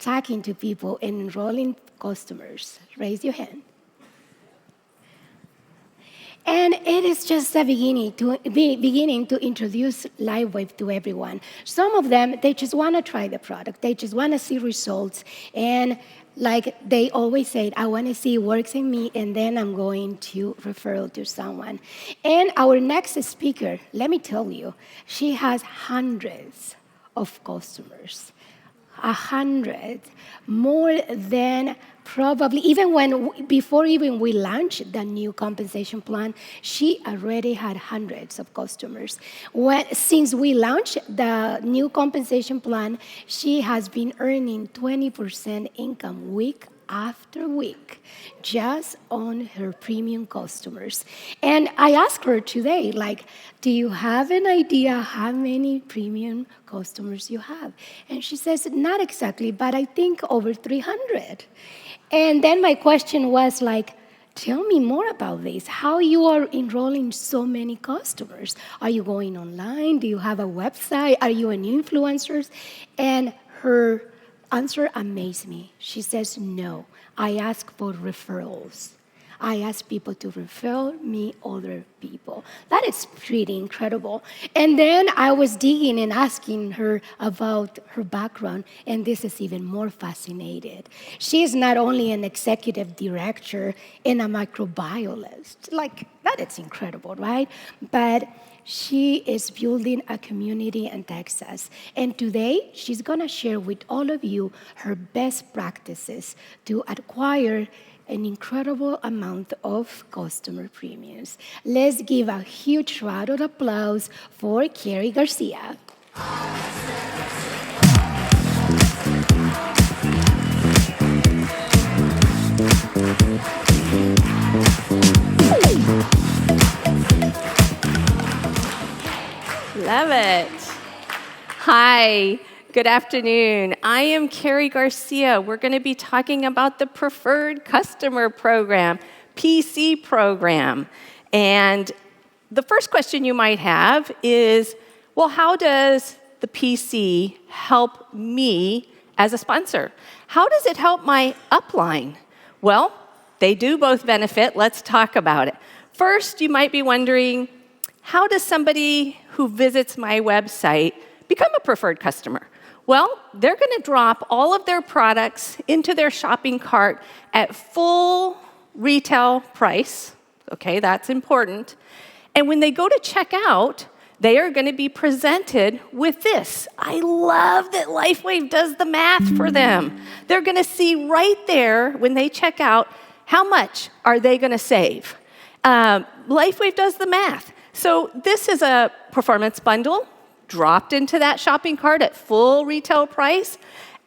talking to people and enrolling customers? Raise your hand. And it is just the beginning to introduce LiveWave to everyone. Some of them, they just want to try the product. They just want to see results. And like they always say, I want to see it works in me, and then I'm going to refer it to someone. And our next speaker, let me tell you, she has hundreds of customers. 100, more than probably, before even we launched the new compensation plan, she already had hundreds of customers. Since we launched the new compensation plan, she has been earning 20% income week after week, just on her premium customers. And I asked her today, like, do you have an idea how many premium customers you have? And she says, not exactly, but I think over 300. And then my question was like, tell me more about this. How you are enrolling so many customers? Are you going online? Do you have a website? Are you an influencer? And her answer amazed me. She says, no, I ask for referrals. I ask people to refer me other people. That is pretty incredible. And then I was digging and asking her about her background, and this is even more fascinating. She is not only an executive director and a microbiologist. Like, that is incredible, right? But she is building a community in Texas. And today, she's going to share with all of you her best practices to acquire an incredible amount of customer premiums. Let's give a huge round of applause for Karri Garcia. Love it. Hi, good afternoon. I am Karri Garcia. We're going to be talking about the Preferred Customer Program, PC program. And the first question you might have is, well, how does the PC help me as a sponsor? How does it help my upline? Well, they do both benefit. Let's talk about it. First, you might be wondering, how does somebody who visits my website become a preferred customer? Well, they're going to drop all of their products into their shopping cart at full retail price. Okay, that's important. And when they go to check out, they are going to be presented with this. I love that LifeWave does the math for them. They're going to see right there when they check out, how much are they going to save? LifeWave does the math. So this is a performance bundle dropped into that shopping cart at full retail price.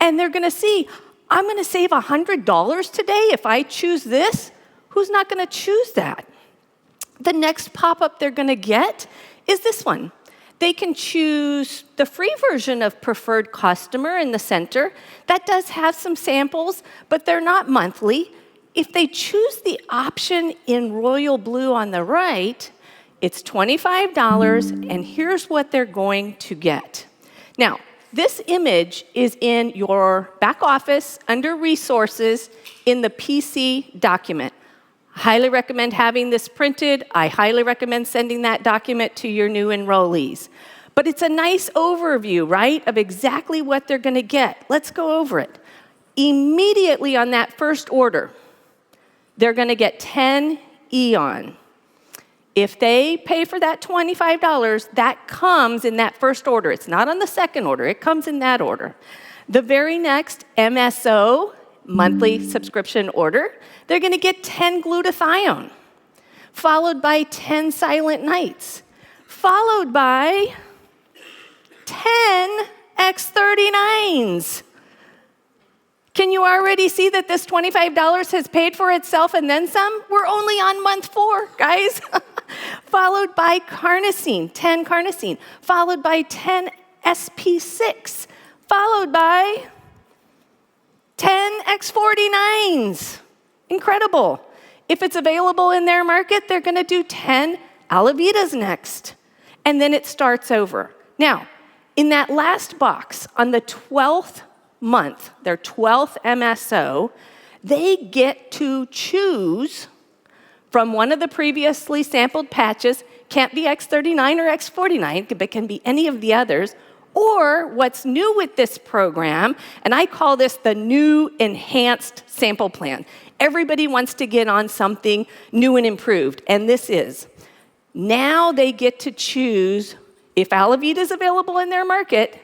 And they're going to see, I'm going to save $100 today if I choose this. Who's not going to choose that? The next pop-up they're going to get is this one. They can choose the free version of Preferred Customer in the center. That does have some samples, but they're not monthly. If they choose the option in royal blue on the right, it's $25, and here's what they're going to get. Now, this image is in your back office under Resources in the PC document. I highly recommend having this printed. I highly recommend sending that document to your new enrollees. But it's a nice overview, right, of exactly what they're going to get. Let's go over it. Immediately on that first order, they're going to get 10 Eon. If they pay for that $25, that comes in that first order. It's not on the second order. It comes in that order. The very next MSO, monthly subscription order, they're going to get 10 glutathione, followed by 10 silent nights, followed by 10 X39s. Can you already see that this $25 has paid for itself and then some? We're only on month 4, guys. Followed by carnosine, 10 carnosine, followed by 10 SP6, followed by 10 X49s. Incredible. If it's available in their market, they're going to do 10 Alavitas next. And then it starts over. Now, in that last box, on the 12th month, their 12th MSO, they get to choose from one of the previously sampled patches. Can't be X39 or X49, but can be any of the others. Or what's new with this program, and I call this the new enhanced sample plan. Everybody wants to get on something new and improved, and this is. Now they get to choose, if Alavita is available in their market,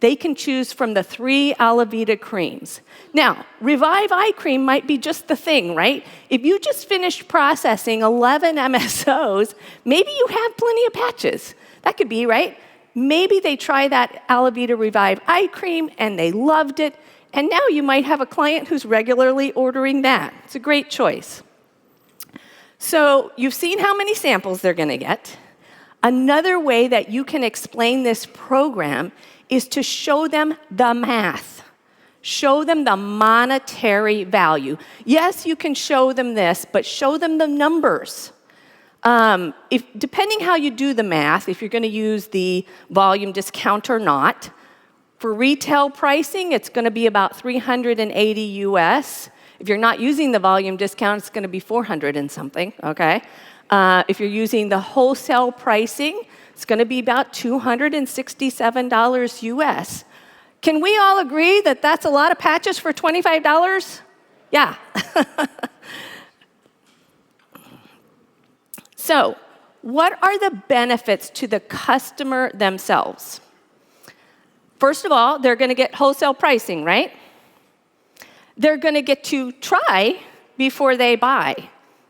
they can choose from the 3 Alavita creams. Now, Revive Eye Cream might be just the thing, right? If you just finished processing 11 MSOs, maybe you have plenty of patches. That could be, right? Maybe they try that Alavita Revive Eye Cream and they loved it, and now you might have a client who's regularly ordering that. It's a great choice. So you've seen how many samples they're going to get. Another way that you can explain this program is to show them the math. Show them the monetary value. Yes, you can show them this, but show them the numbers. Depending how you do the math, if you're going to use the volume discount or not, for retail pricing, it's going to be about $380 US. If you're not using the volume discount, it's going to be 400 and something, okay? If you're using the wholesale pricing, it's going to be about $267 US. Can we all agree that that's a lot of patches for $25? Yeah. So, what are the benefits to the customer themselves? First of all, they're going to get wholesale pricing, right? They're going to get to try before they buy.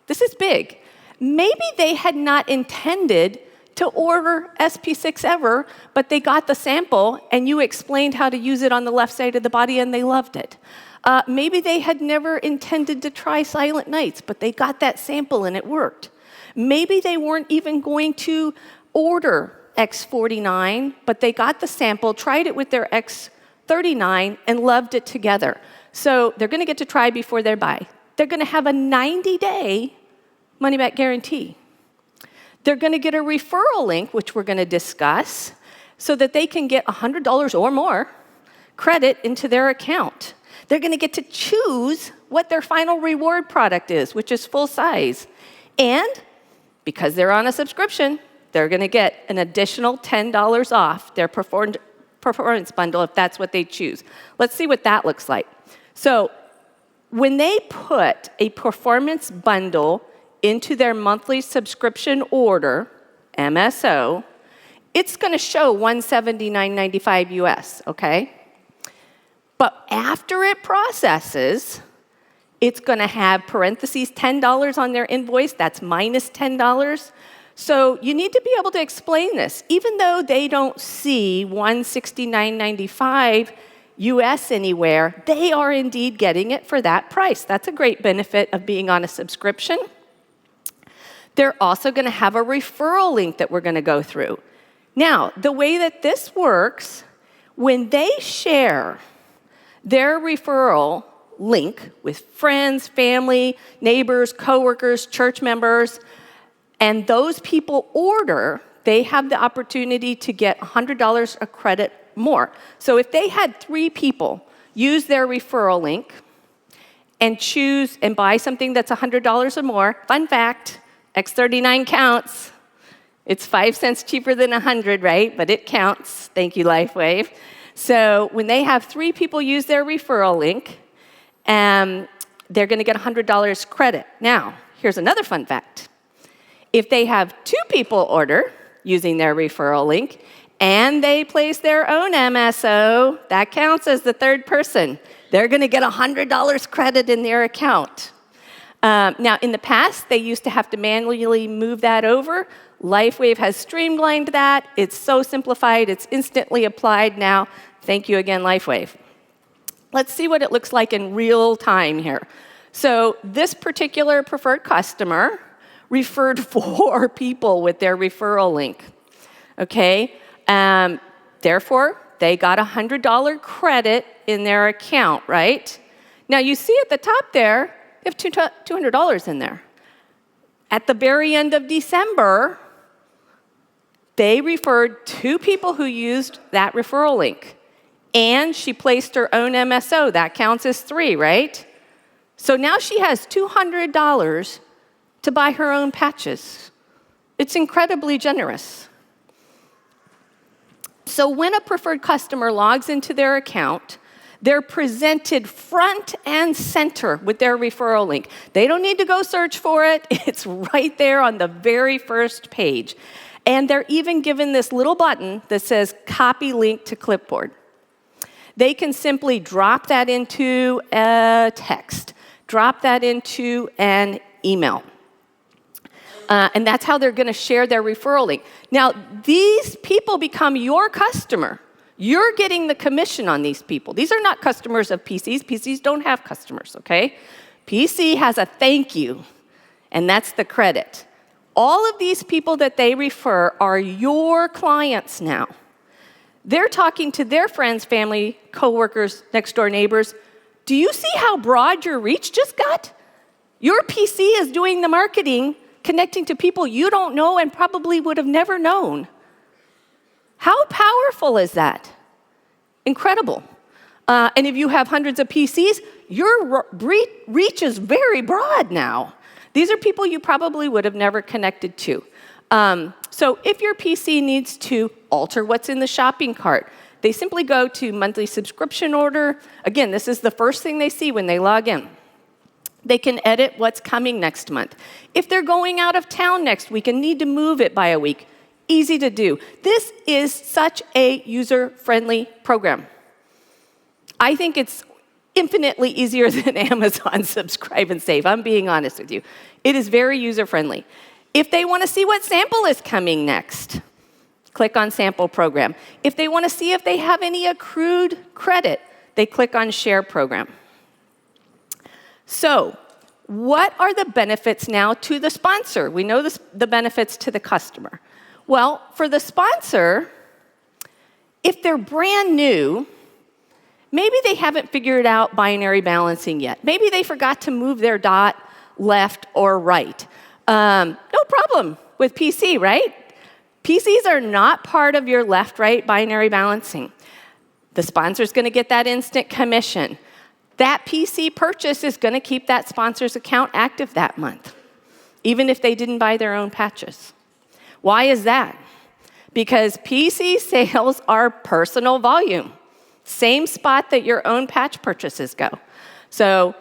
This is big. Maybe they had not intended to order SP6 ever, but they got the sample and you explained how to use it on the left side of the body and they loved it. Maybe they had never intended to try Silent Nights, but they got that sample and it worked. Maybe they weren't even going to order X49, but they got the sample, tried it with their X39, and loved it together. So they're going to get to try before they buy. They're going to have a 90-day money-back guarantee. They're going to get a referral link, which we're going to discuss, so that they can get $100 or more credit into their account. They're going to get to choose what their final reward product is, which is full size. And because they're on a subscription, they're going to get an additional $10 off their performance bundle if that's what they choose. Let's see what that looks like. So when they put a performance bundle into their monthly subscription order, MSO, it's going to show $179.95 US, okay? But after it processes, it's going to have parentheses $10 on their invoice. That's minus $10. So you need to be able to explain this. Even though they don't see $169.95 US anywhere, they are indeed getting it for that price. That's a great benefit of being on a subscription. They're also going to have a referral link that we're going to go through. Now, the way that this works, when they share their referral link with friends, family, neighbors, coworkers, church members, and those people order, they have the opportunity to get $100 a credit more. So if they had 3 people use their referral link and choose and buy something that's $100 or more, fun fact, X39 counts. It's 5 cents cheaper than 100, right? But it counts. Thank you, LifeWave. So when they have 3 people use their referral link, they're going to get $100 credit. Now, here's another fun fact. If they have 2 people order using their referral link, and they place their own MSO, that counts as the 3rd person. They're going to get $100 credit in their account. Now, in the past, they used to have to manually move that over. LifeWave has streamlined that. It's so simplified. It's instantly applied now. Thank you again, LifeWave. Let's see what it looks like in real time here. So this particular preferred customer referred 4 people with their referral link. Okay? Therefore, they got $100 credit in their account, right? Now, you see at the top there, they have $200 in there. At the very end of December, they referred 2 people who used that referral link. And she placed her own MSO. That counts as 3, right? So now she has $200 to buy her own patches. It's incredibly generous. So when a preferred customer logs into their account, they're presented front and center with their referral link. They don't need to go search for it. It's right there on the very first page. And they're even given this little button that says copy link to clipboard. They can simply drop that into a text, drop that into an email. And that's how they're going to share their referral link. Now, these people become your customer. You're getting the commission on these people. These are not customers of PCs. PCs don't have customers, okay? PC has a thank you, and that's the credit. All of these people that they refer are your clients now. They're talking to their friends, family, coworkers, next-door neighbors. Do you see how broad your reach just got? Your PC is doing the marketing, connecting to people you don't know and probably would have never known. How powerful is that? Incredible. And if you have hundreds of PCs, your reach is very broad now. These are people you probably would have never connected to. So if your PC needs to alter what's in the shopping cart, they simply go to monthly subscription order. Again, this is the first thing they see when they log in. They can edit what's coming next month. If they're going out of town next week and need to move it by a week, easy to do. This is such a user-friendly program. I think it's infinitely easier than Amazon Subscribe and Save. I'm being honest with you. It is very user-friendly. If they want to see what sample is coming next, click on Sample Program. If they want to see if they have any accrued credit, they click on Share Program. So, what are the benefits now to the sponsor? We know the benefits to the customer. Well, for the sponsor, if they're brand new, maybe they haven't figured out binary balancing yet. Maybe they forgot to move their dot left or right. No problem with PC, right? PCs are not part of your left-right binary balancing. The sponsor's going to get that instant commission. That PC purchase is going to keep that sponsor's account active that month, even if they didn't buy their own patches. Why is that? Because PC sales are personal volume. Same spot that your own patch purchases go. So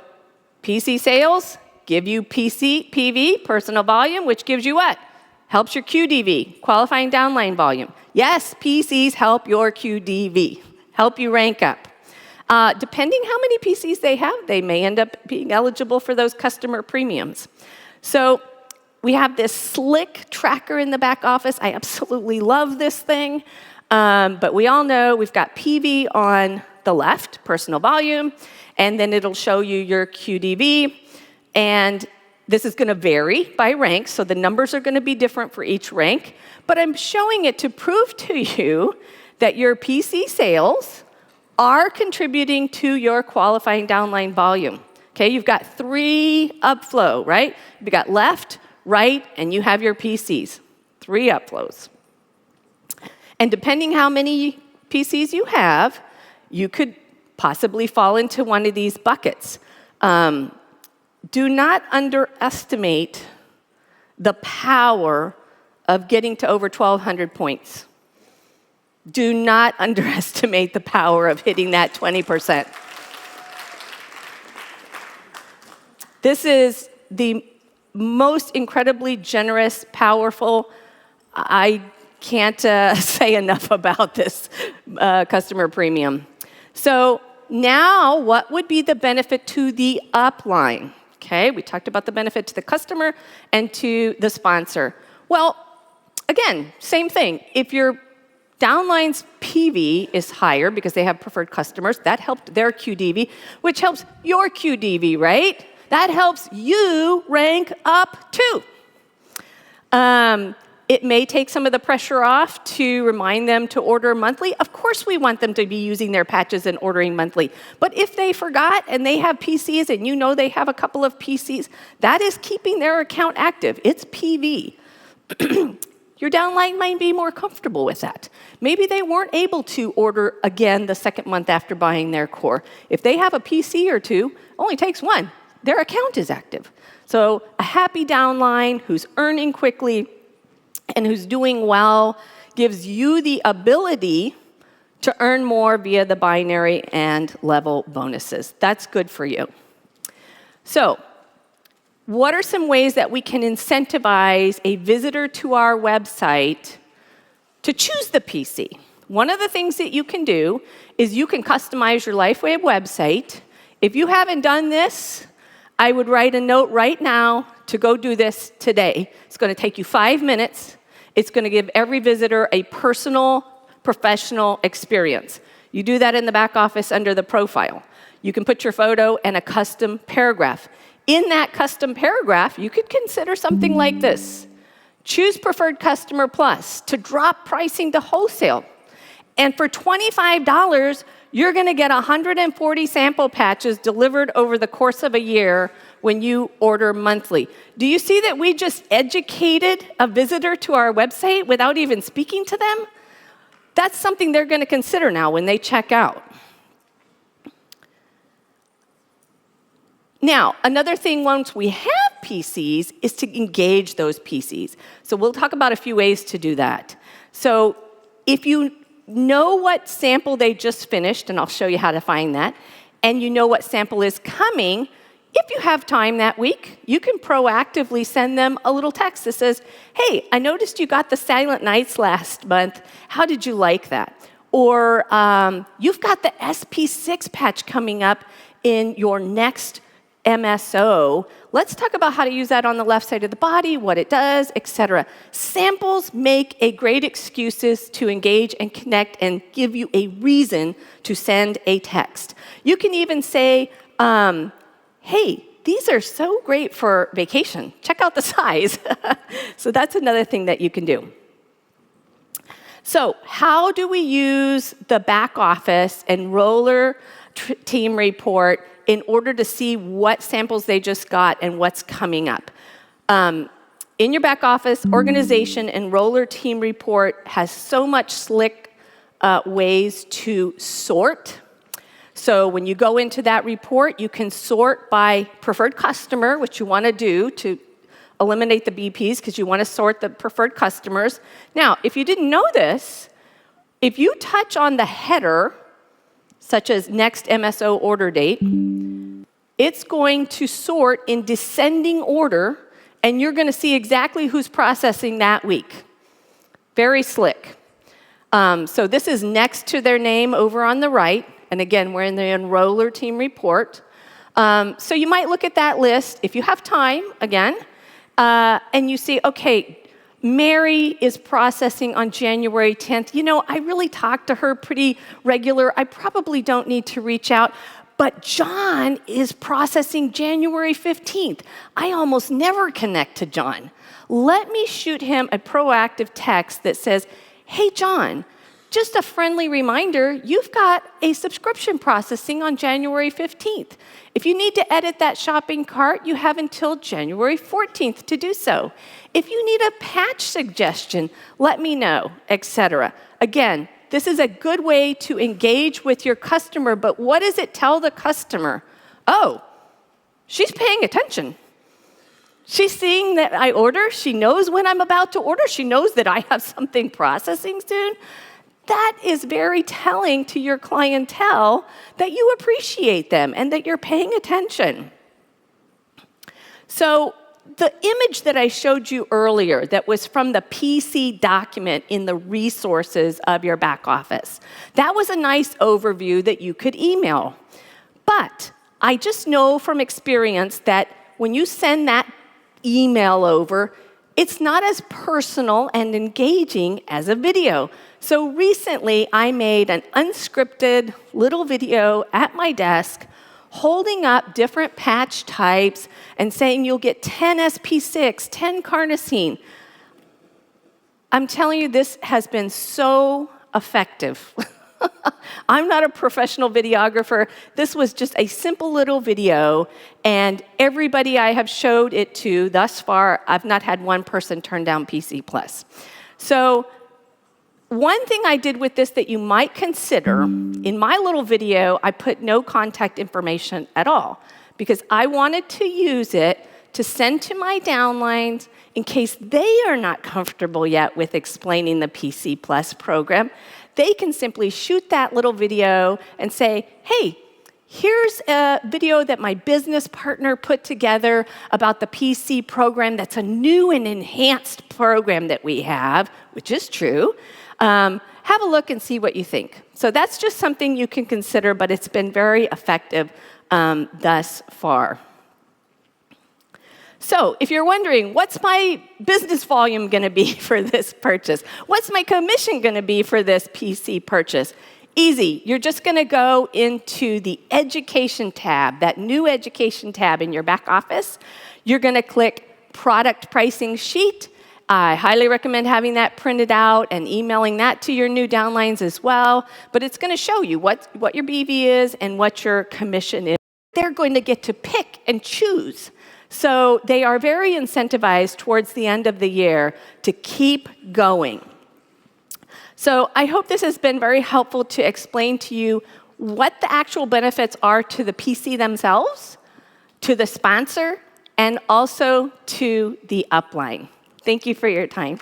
PC sales give you PV, personal volume, which gives you what? Helps your QDV, qualifying downline volume. Yes, PCs help your QDV, help you rank up. Depending how many PCs they have, they may end up being eligible for those customer premiums. So we have this slick tracker in the back office. I absolutely love this thing. But we all know we've got PV on the left, personal volume, and then it'll show you your QDV. And this is going to vary by rank, so the numbers are going to be different for each rank. But I'm showing it to prove to you that your PC sales are contributing to your qualifying downline volume. Okay, you've got 3 upflow, right? You've got left, right, and you have your PCs. 3 upflows. And depending how many PCs you have, you could possibly fall into one of these buckets. Do not underestimate the power of getting to over 1,200 points. Do not underestimate the power of hitting that 20%. This is the most incredibly generous, powerful, I can't say enough about this customer premium. So now, what would be the benefit to the upline? Okay, we talked about the benefit to the customer and to the sponsor. Well, again, same thing. If your downline's PV is higher because they have preferred customers, that helped their QDV, which helps your QDV, right? That helps you rank up too. It may take some of the pressure off to remind them to order monthly. Of course, we want them to be using their patches and ordering monthly. But if they forgot and they have PCs and you know they have a couple of PCs, that is keeping their account active. It's PV. Your downline might be more comfortable with that. Maybe they weren't able to order again the second month after buying their core. If they have a PC or two, only takes one. Their account is active. So a happy downline who's earning quickly and who's doing well gives you the ability to earn more via the binary and level bonuses. That's good for you. So, what are some ways that we can incentivize a visitor to our website to choose the PC? One of the things that you can do is you can customize your LifeWave website. If you haven't done this, I would write a note right now to go do this today. It's going to take you 5 minutes. It's going to give every visitor a personal, professional experience. You do that in the back office under the profile. You can put your photo and a custom paragraph. In that custom paragraph, you could consider something like this. Choose Preferred Customer Plus to drop pricing to wholesale. And for $25, you're going to get 140 sample patches delivered over the course of a year when you order monthly. Do you see that we just educated a visitor to our website without even speaking to them? That's something they're going to consider now when they check out. Now, another thing once we have PCs is to engage those PCs. So we'll talk about a few ways to do that. So if you know what sample they just finished, and I'll show you how to find that, and you know what sample is coming, if you have time that week, you can proactively send them a little text that says, hey, I noticed you got the Silent Nights last month. How did you like that? Or you've got the SP6 patch coming up in your next MSO. Let's talk about how to use that on the left side of the body, what it does, etc. Samples make a great excuses to engage and connect and give you a reason to send a text. You can even say, hey, these are so great for vacation. Check out the size. So that's another thing that you can do. So how do we use the back office and roller team report in order to see what samples they just got and what's coming up? In your back office, organization and roller team report has so much slick ways to sort. So when you go into that report, you can sort by preferred customer, which you want to do to eliminate the BPs because you want to sort the preferred customers. Now, if you didn't know this, if you touch on the header, such as next MSO order date, it's going to sort in descending order, and you're going to see exactly who's processing that week. Very slick. So this is next to their name over on the right. And again, we're in the enroller team report. So you might look at that list if you have time, again, and you see, okay, Mary is processing on January 10th. You know, I really talk to her pretty regular. I probably don't need to reach out. But John is processing January 15th. I almost never connect to John. Let me shoot him a proactive text that says, hey, John, just a friendly reminder, you've got a subscription processing on January 15th. If you need to edit that shopping cart, you have until January 14th to do so. If you need a patch suggestion, let me know, etc. Again, this is a good way to engage with your customer, but what does it tell the customer? Oh, she's paying attention. She's seeing that I order. She knows when I'm about to order. She knows that I have something processing soon. That is very telling to your clientele that you appreciate them and that you're paying attention. So the image that I showed you earlier that was from the PC document in the resources of your back office, that was a nice overview that you could email. But I just know from experience that when you send that email over, it's not as personal and engaging as a video. So recently, I made an unscripted little video at my desk holding up different patch types and saying you'll get 10 SP6, 10 carnosine. I'm telling you, this has been so effective. I'm not a professional videographer. This was just a simple little video, and everybody I have showed it to thus far, I've not had one person turn down PC Plus. So one thing I did with this that you might consider, in my little video, I put no contact information at all because I wanted to use it to send to my downlines in case they are not comfortable yet with explaining the PC Plus program. They can simply shoot that little video and say, hey, here's a video that my business partner put together about the PC program that's a new and enhanced program that we have, which is true. Have a look and see what you think. So that's just something you can consider, but it's been very effective thus far. So if you're wondering, what's my business volume going to be for this purchase? What's my commission going to be for this PC purchase? Easy. You're just going to go into the Education tab, that new Education tab in your back office. You're going to click Product Pricing Sheet. I highly recommend having that printed out and emailing that to your new downlines as well. But it's going to show you what your BV is and what your commission is. They're going to get to pick and choose. So they are very incentivized towards the end of the year to keep going. So I hope this has been very helpful to explain to you what the actual benefits are to the PC themselves, to the sponsor, and also to the upline. Thank you for your time.